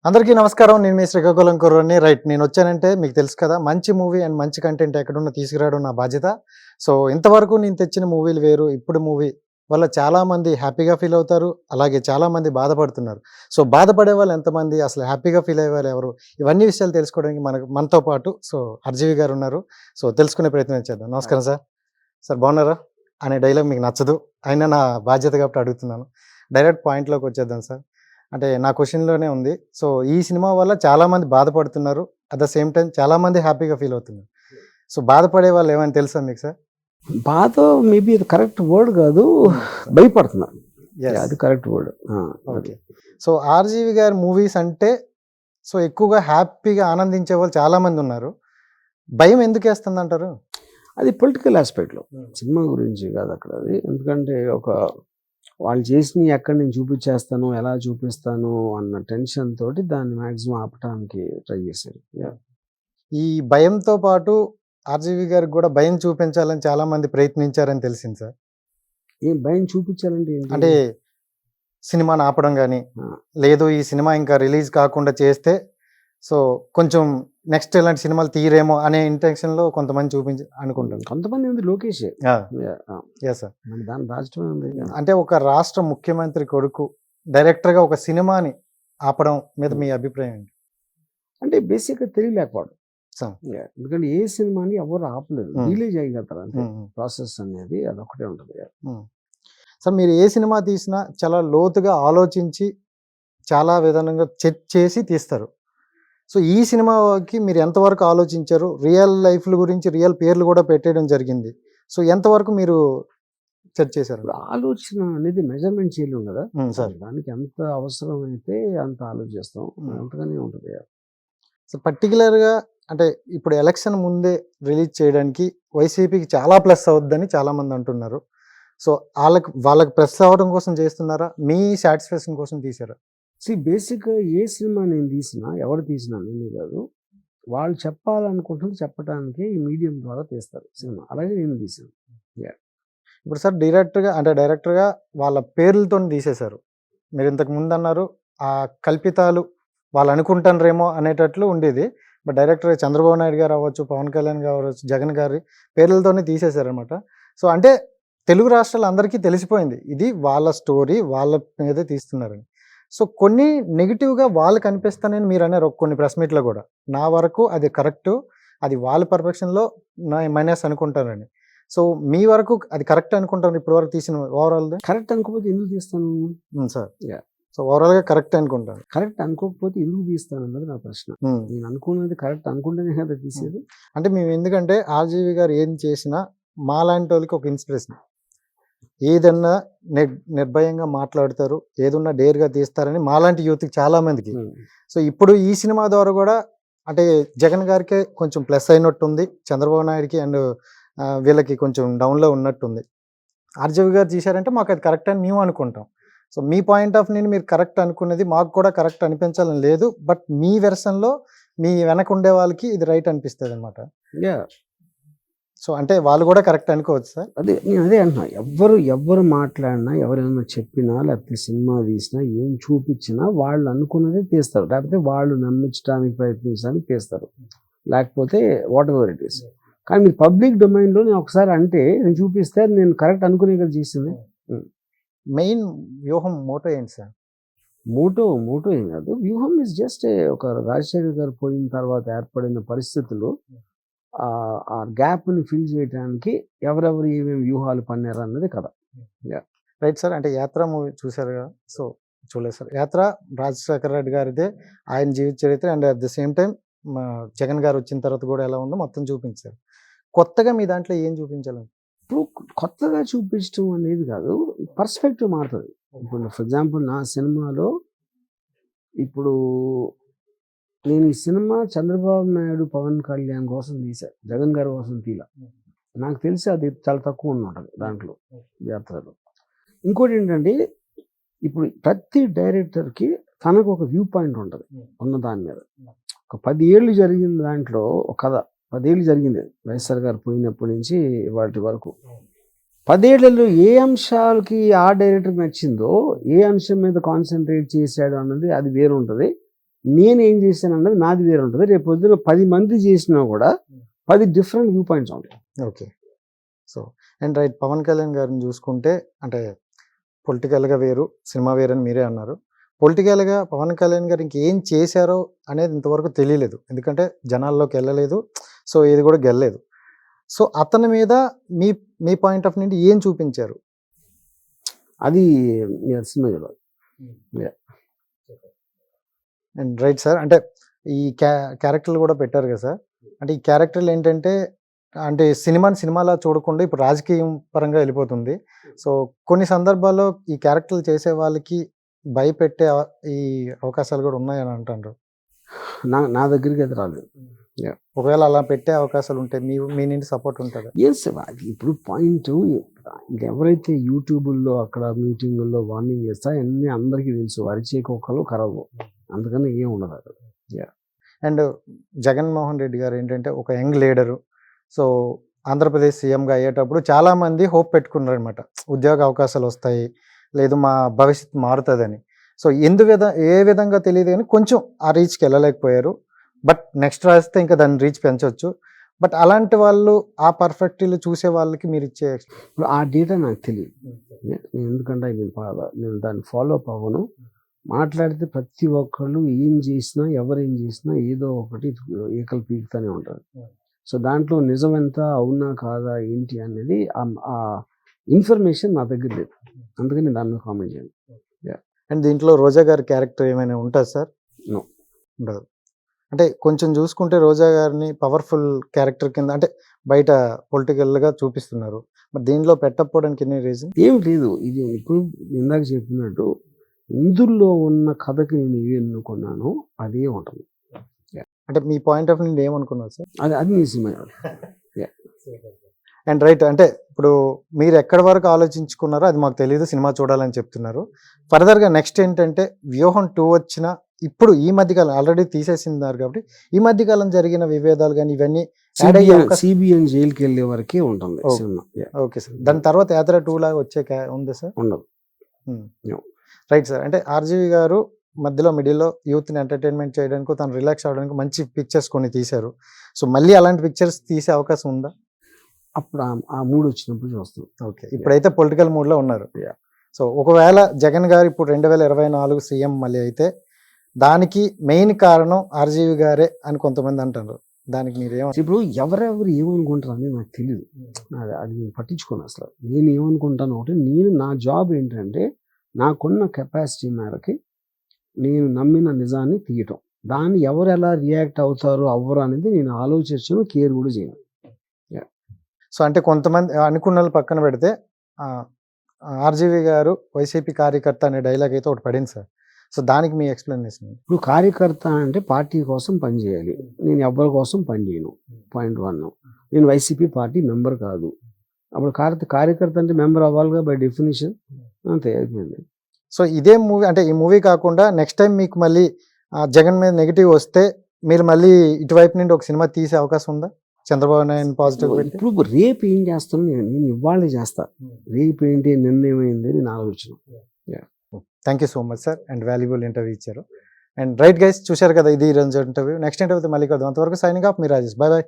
అందరికీ నమస్కారం. నేను మీ శ్రీకాకుళం కుర్రోడిని. నేను వచ్చానంటే మీకు తెలుసు కదా! మంచి మూవీ అండ్ మంచి కంటెంట్ ఎక్కడున్నా తీసుకురావడం నా బాధ్యత. సో, ఇంతవరకు నేను తెచ్చిన మూవీలు వేరు. ఇప్పుడు మూవీ వల్ల చాలామంది హ్యాపీగా ఫీల్ అవుతారు. అలాగే చాలామంది బాధపడుతున్నారు. సో, బాధపడే వాళ్ళు ఎంతమంది? అసలు హ్యాపీగా ఫీల్ అయ్యేవాళ్ళు ఎవరు? ఇవన్నీ విషయాలు తెలుసుకోవడానికి మనతో పాటు ఆర్‌జీవి గారు ఉన్నారు. సో, తెలుసుకునే ప్రయత్నం చేద్దాం. నమస్కారం సార్. సార్ బాగున్నారా? అనే డైలాగ్ మీకు నచ్చదు. అయినా నా బాధ్యత కాబట్టి అడుగుతున్నాను. డైరెక్ట్ పాయింట్‌లోకి వచ్చేద్దాం సార్. అంటే నా క్వెషన్‌లోనే ఉంది. సో, ఈ సినిమా వల్ల చాలామంది బాధపడుతున్నారు. అట్ ద సేమ్ టైమ్ చాలామంది హ్యాపీగా ఫీల్ అవుతున్నారు. సో, బాధపడే వాళ్ళు ఏమైనా తెలుసా మీకు సార్? బాధ మేబీ అది కరెక్ట్ వర్డ్ కాదు. భయపడుతున్నారు. యెస్. అది correct word. Okay. So, RGV గారి మూవీస్ అంటే ఎక్కువగా హ్యాపీగా ఆనందించే వాళ్ళు చాలామంది ఉన్నారు. భయం ఎందుకేస్తుందంటారు? అది పొలిటికల్ ఆస్పెక్ట్లో సినిమా గురించి కాదు అక్కడ. అది ఎందుకంటే వాళ్ళు చేసినవి ఎక్కడ నేను చూపించేస్తాను, ఎలా చూపిస్తాను అన్న టెన్షన్ తోటి దాన్ని మ్యాక్సిమం ఆపటానికి ట్రై చేశారు. ఈ భయంతో పాటు ఆర్‌జీవి గారికి కూడా భయం చూపించాలని చాలామంది ప్రయత్నించారని తెలిసింది సార్. ఏం భయం చూపించాలంటే ఏంటి? అంటే సినిమాని ఆపడం గాని, ఆ, లేదు ఈ సినిమా ఇంకా రిలీజ్ కాకుండా చేస్తే కొంచెం నెక్స్ట్ ఇలాంటి సినిమాలు తీయరేమో అనే ఇంటెన్షన్‌లో కొంతమంది అనుకుంటారు. కొంతమంది ఉంది లోకేష్. ఆ! Yes sir. మన దాన్ని రాష్ట్రం ఉంది. అంటే ఒక రాష్ట్ర ముఖ్యమంత్రి కొడుకు డైరెక్టర్‌గా ఒక సినిమాని ఆపడం మీద మీ అభిప్రాయం ఏంటి? అంటే బేసిక్గా తెలియలేకపోవడం. సో ఎందుకంటే ఏ సినిమాని ఎవరు ఆపలేదు, Hmm. రిలీజ్ చేయగలుగుతారు అంటే హ్మ్. ప్రాసెస్ అనేది అదొకటే ఉంటుంది. సార్ మీరు ఏ సినిమా తీసినా చాలా లోతుగా ఆలోచించి చాలా విధానంగా చెక్ చేసి తీస్తారు. సో ఈ సినిమాకి మీరు ఎంతవరకు ఆలోచించారు? రియల్ లైఫ్‌ల గురించి రియల్ పేర్లు కూడా పెట్టేయడం జరిగింది. సో ఎంతవరకు మీరు సెట్ చేశారు? ఇప్పుడు ఆలోచన అనేది మెజర్మెంట్ చేయలేం కదా. సార్. దానికి ఎంత అవసరం అయితే అంత ఆలోచిస్తాం. అంతగానే ఉంటుంది. సో పర్టిక్యులర్‌గా అంటే ఇప్పుడు ఎలక్షన్ ముందే రిలీజ్ చేయడానికి వైసీపీకి చాలా ప్లస్ అవుద్దని చాలామంది అంటున్నారు. సో వాళ్ళకి ప్లస్ అవ్వడం కోసం చేస్తున్నారా? మీ సాటిస్ఫాక్షన్ కోసం తీశారా? బేసిక్గా ఏ సినిమా నేను తీసినా, ఎవరు తీసినా నేను కాదు, వాళ్ళు చెప్పాలనుకుంటుంది చెప్పడానికి ఈ మీడియం ద్వారా తీస్తారు సినిమా. అలాగే నేను తీసాను. ఇప్పుడు సార్ డైరెక్టర్‌గా వాళ్ళ పేర్లతోని తీసేశారు. మీరు ఇంతకు ముందు అన్నారు ఆ కల్పితాలు వాళ్ళు అనుకుంటాన్రేమో అనేటట్లు ఉండేది. బట్ డైరెక్టర్ చంద్రబాబు నాయుడు గారు అవ్వచ్చు, పవన్ కళ్యాణ్ గారు అవ్వచ్చు, జగన్ గారి పేర్లతోనే తీసేశారనమాట. సో అంటే తెలుగు రాష్ట్రాలు అందరికీ తెలిసిపోయింది. ఇది వాళ్ళ స్టోరీ, వాళ్ళ మీదే తీస్తున్నారని. సో కొన్ని నెగెటివ్‌గా వాళ్ళకి అనిపిస్తానని మీరు అన్నారు కొన్ని ప్రెస్ మీట్‌లో కూడా. నా వరకు అది కరెక్టు. అది వాళ్ళ పర్ఫెక్షన్‌లో మైనస్ అనుకుంటారని. సో మీ వరకు అది కరెక్ట్ అనుకుంటారు ఇప్పటి వరకు తీసిన ఓవరాల్‌ది? కరెక్ట్ అనుకోకపోతే ఎందుకు తీస్తాను? సార్. Yeah. సో ఓవరాల్‌గా కరెక్ట్ అనుకుంటారు. కరెక్ట్ అనుకోకపోతే ఎందుకు తీస్తాను అన్నది నా ప్రశ్న. నేను అనుకున్నది కరెక్ట్ అనుకుంటేనే కదా తీసేది. అంటే మేము ఎందుకంటే ఆర్‌జీవి గారు ఏం చేసినా మాలాంటోళ్ళకి ఒక ఇన్స్పిరేషన్. ఏదన్నా నిర్భయంగా మాట్లాడతారు, ఏదున్నా డేర్‌గా తీస్తారని మాలాంటి యూత్‌కి చాలా మందికి. సో ఇప్పుడు ఈ సినిమా ద్వారా కూడా అంటే జగన్ గారికే కొంచెం ప్లస్ అయినట్టుంది. చంద్రబాబు నాయుడుకి అండ్ వీళ్ళకి కొంచెం డౌన్‌లో ఉన్నట్టుంది. ఆర్‌జీవి గారు తీశారంటే మాకు అది కరెక్ట్ అని మేము అనుకుంటాం. సో మీ పాయింట్ ఆఫ్ వ్యూని మీరు కరెక్ట్ అనుకున్నది మాకు కూడా కరెక్ట్ అనిపించాలని లేదు. బట్ మీ వెర్షన్‌లో మీ వెనక ఉండే వాళ్ళకి ఇది రైట్ అనిపిస్తదనమాట. Yeah. సో అంటే వాళ్ళు కూడా కరెక్ట్ అనుకోవచ్చు సార్. నేను అదే అంటున్నా. ఎవ్వరు మాట్లాడినా, ఎవరైనా చెప్పినా, లేకపోతే సినిమా తీసినా, ఏం చూపించినా వాళ్ళు అనుకున్నదే తీస్తారు. లేకపోతే వాళ్ళు నమ్మించడానికి ప్రయత్నించడానికి తీస్తారు. లేకపోతే వాట్ ఎవర్ ఇట్ ఈస్. కానీ మీరు పబ్లిక్ డొమైన్లో నేను ఒకసారి అంటే నేను చూపిస్తే నేను కరెక్ట్ అనుకునే కదా చేసింది. మెయిన్ వ్యూహం మోటో ఏంటి సార్? మోటో ఏం కాదు. వ్యూహం ఇస్ జస్ట్ ఒక రాజశేఖర్ గారు పోయిన తర్వాత ఏర్పడిన పరిస్థితులు, ఆ గ్యాప్ని ఫిల్ చేయడానికి ఎవరెవరు ఏమేమి వ్యూహాలు పన్నారు అన్నది కథ. Right sir. అంటే 'యాత్ర' మూవీ చూసారు కదా? సో చూడలేదు సార్. 'యాత్ర' రాజశేఖర రెడ్డి గారిదే, ఆయన జీవిత చరిత్ర and at the same time Jagan గారు వచ్చిన తర్వాత కూడా ఎలా ఉందో మొత్తం చూపించారు. కొత్తగా మీ దాంట్లో ఏం చూపించాలని? ఇప్పుడు కొత్తగా చూపించడం అనేది కాదు, పర్స్పెక్టివ్ మారుతుంది. ఇప్పుడు ఫర్ ఎగ్జాంపుల్ నా సినిమాలో ఇప్పుడు నేను ఈ సినిమా చంద్రబాబు నాయుడు, పవన్ కళ్యాణ్ కోసం తీశాను, జగన్ గారి కోసం తీలా. నాకు తెలిసి అది చాలా తక్కువ ఉంటుంది దాంట్లో, యాత్రలో. ఇంకోటి ఏంటంటే ఇప్పుడు ప్రతి డైరెక్టర్కి తనకు ఒక వ్యూ పాయింట్ ఉంటుంది ఉన్న దాని మీద. ఒక 10 ఏళ్ళు జరిగిన దాంట్లో ఒక కథ 10 ఏళ్ళు జరిగింది వైఎస్ఆర్ గారు పోయినప్పటి నుంచి వాటి వరకు. 10 ఏళ్లలో ఏ అంశాలకి ఆ డైరెక్టర్కి నచ్చిందో, ఏ అంశం మీద కాన్సన్ట్రేట్ చేశాడు అన్నది అది వేరు ఉంటుంది. నేనేం చేశాను అన్నది నాది వేరే ఉంటుంది. రేపు పొద్దున 10 మంది చేసినా కూడా 10 డిఫరెంట్ వ్యూ పాయింట్స్ ఉంటాయి. Okay. So and right, Pawan Kalyan గారిని చూసుకుంటే అంటే పొలిటికల్‌గా వేరు, సినిమా వేరని మీరే అన్నారు. పొలిటికల్‌గా పవన్ కళ్యాణ్ గారు ఇంకేం చేశారో అనేది ఇంతవరకు తెలియలేదు. ఎందుకంటే జనాల్లోకి వెళ్ళలేదు. సో ఏది కూడా గెల్లలేదు. సో అతని మీద మీ మీ పాయింట్ ఆఫ్ నుండి ఏం చూపించారు? అది మీరు సినిమా చూడాలి. అండ్ రైట్ సార్, అంటే ఈ క్యారెక్టర్లు కూడా పెట్టారు కదా సార్. అంటే ఈ క్యారెక్టర్లు ఏంటంటే అంటే సినిమాని సినిమాలా చూడకుండా ఇప్పుడు రాజకీయం పరంగా వెళ్ళిపోతుంది. సో కొన్ని సందర్భాల్లో ఈ క్యారెక్టర్లు చేసే వాళ్ళకి భయపెట్టే ఈ అవకాశాలు కూడా ఉన్నాయని అంటారు. నా దగ్గరికి అయితే రాలేదు. ఒకవేళ అలా పెట్టే అవకాశాలు ఉంటే మీ నుండి సపోర్ట్ ఉంటుందా? ఎస్, ఇప్పుడు పాయింట్ ఎవరైతే యూట్యూబుల్లో అక్కడ మీటింగుల్లో వార్నింగ్ చేస్తా అన్నీ అందరికీ తెలుసు, అరిచే కుక్కలు కరవు, అందుకని ఏం ఉండదు అక్కడ. అండ్ జగన్మోహన్ రెడ్డి గారు ఏంటంటే ఒక యంగ్ లీడరు. సో ఆంధ్రప్రదేశ్ సీఎంగా అయ్యేటప్పుడు చాలామంది హోప్ పెట్టుకున్నారు అనమాట, ఉద్యోగ అవకాశాలు వస్తాయి, లేదు మా భవిష్యత్తు మారుతుందని. సో ఏ విధంగా తెలియదు కానీ కొంచెం ఆ రీచ్కి వెళ్ళలేకపోయారు. బట్ నెక్స్ట్ రాస్తే ఇంకా దాన్ని రీచ్ పెంచవచ్చు. బట్ అలాంటి వాళ్ళు ఆ పర్ఫెక్ట్లు చూసే వాళ్ళకి మీరు ఇచ్చే ఇప్పుడు ఆ డేటా నాకు తెలియదు. ఎందుకంటే నేను దాన్ని ఫాలో అప్ అవ్వను. మాట్లాడితే ప్రతి ఒక్కళ్ళు ఏం చేసినా ఎవరేం చేసినా ఏదో ఒకటి ఏకలు పీకుతూనే ఉంటారు. సో దాంట్లో నిజం ఎంత, అవునా కాదా ఏంటి అనేది ఆ ఇన్ఫర్మేషన్ నా దగ్గర లేదు, అందుకని నేను దాని మీద కామెంట్ చేయను. అండ్ దీంట్లో రోజా గారి క్యారెక్టర్ ఏమైనా ఉంటుంది సార్? నో, ఉండదు. అంటే కొంచెం చూసుకుంటే రోజా గారిని పవర్ఫుల్ క్యారెక్టర్ కింద అంటే బయట పొలిటికల్గా చూపిస్తున్నారు. మరి దీనిలో పెట్టకపోవడానికి ఎన్ని రీజన్? ఏం లేదు. ఇది ఇప్పుడు ఇందాక చెప్పినట్టు ఇందులో ఉన్న కథకి నేను ఏమి ఎన్నుకున్నానో అదే ఉంటుంది. అంటే మీ పాయింట్ ఆఫ్ నుండి ఏమనుకున్నారు సార్? అది నీ సినిమా. అండ్ రైట్, అంటే ఇప్పుడు మీరు ఎక్కడి వరకు ఆలోచించుకున్నారో అది మాకు తెలియదు, సినిమా చూడాలని చెప్తున్నారు. ఫర్దర్గా నెక్స్ట్ ఏంటంటే వ్యూహం 2 వచ్చిన ఇప్పుడు ఈ మధ్యకాలం ఆల్రెడీ తీసేసినారు కాబట్టి ఈ మధ్యకాలం జరిగిన విభేదాలు కానీ ఇవన్నీ సిబిఎన్ జైలుకి వెళ్ళే వరకే ఉంటుంది సినిమా. ఓకే సార్, దాని తర్వాత యాత్ర 2 లాగా వచ్చే ఉంది సార్? ఉండదు. రైట్ సార్, అంటే ఆర్జీవి గారు మిడిల్లో యూత్ని ఎంటర్టైన్మెంట్ చేయడానికి, తను రిలాక్స్ అవ్వడానికి మంచి పిక్చర్స్ కొన్ని తీశారు. సో మళ్ళీ అలాంటి పిక్చర్స్ తీసే అవకాశం ఉందా? అప్పుడు ఆ మూడ్ వచ్చినప్పుడు చూస్తాం. ఓకే, ఇప్పుడైతే పొలిటికల్ మూడ్లో ఉన్నారు. సో ఒకవేళ జగన్ గారు ఇప్పుడు 2024 సీఎం మళ్ళీ అయితే దానికి మెయిన్ కారణం ఆర్జీవి గారే అని కొంతమంది అంటారు. దానికి మీరేమో ఇప్పుడు ఎవరెవరు ఏమనుకుంటారు అని నాకు తెలియదు. అది నేను పట్టించుకోను అసలు. నేను ఏమనుకుంటాను ఒకటి, నా జాబ్ ఏంటంటే నాకున్న కెపాసిటీ మేరకి నేను నమ్మిన నిజాన్ని తీయటం. దాన్ని ఎవరు ఎలా రియాక్ట్ అవుతారు అవ్వరు అనేది నేను ఆలోచించను, కేర్ కూడా చేయను. సో అంటే కొంతమంది అనుకున్న వాళ్ళు పక్కన పెడితే ఆర్జీవి గారు వైసీపీ కార్యకర్త అనే డైలాగ్ అయితే ఒకటి పడింది సార్. సో దానికి మీ ఎక్స్ప్లెనేషన్? ఇప్పుడు కార్యకర్త అంటే పార్టీ కోసం పనిచేయాలి, నేను ఎవరి కోసం పనిచేయను. పాయింట్ 1, నేను వైసీపీ పార్టీ మెంబర్ కాదు. అప్పుడు కార్యకర్త అంటే మెంబర్ అవ్వాలిగా బై డెఫినేషన్, అంతే అయిపోయింది. సో ఇదే మూవీ అంటే ఈ మూవీ కాకుండా నెక్స్ట్ టైం మీకు మళ్ళీ జగన్ మీద నెగిటివ్ వస్తే మీరు మళ్ళీ ఇటువైపు నుండి ఒక సినిమా తీసే అవకాశం ఉందా? చంద్రబాబు నాయుడు పాజిటివ్. ఇప్పుడు రేపు ఏం చేస్తాను నేను ఇవాళ చేస్తా, రేపు ఏంటి నిర్ణయమైంది నేను ఆలోచన. Thank you so much sir, and valuable interview ఇచ్చారు. అండ్ రైట్ గైస్, చూశారు కదా ఇది ఈరోజు ఇంటర్వ్యూ. నెక్స్ట్ ఇంటర్వ్యూతో మళ్ళీ కలుద్దాం. అంతవరకు సైనింగ్ ఆఫ్, మీ రాజేష్. Bye bye.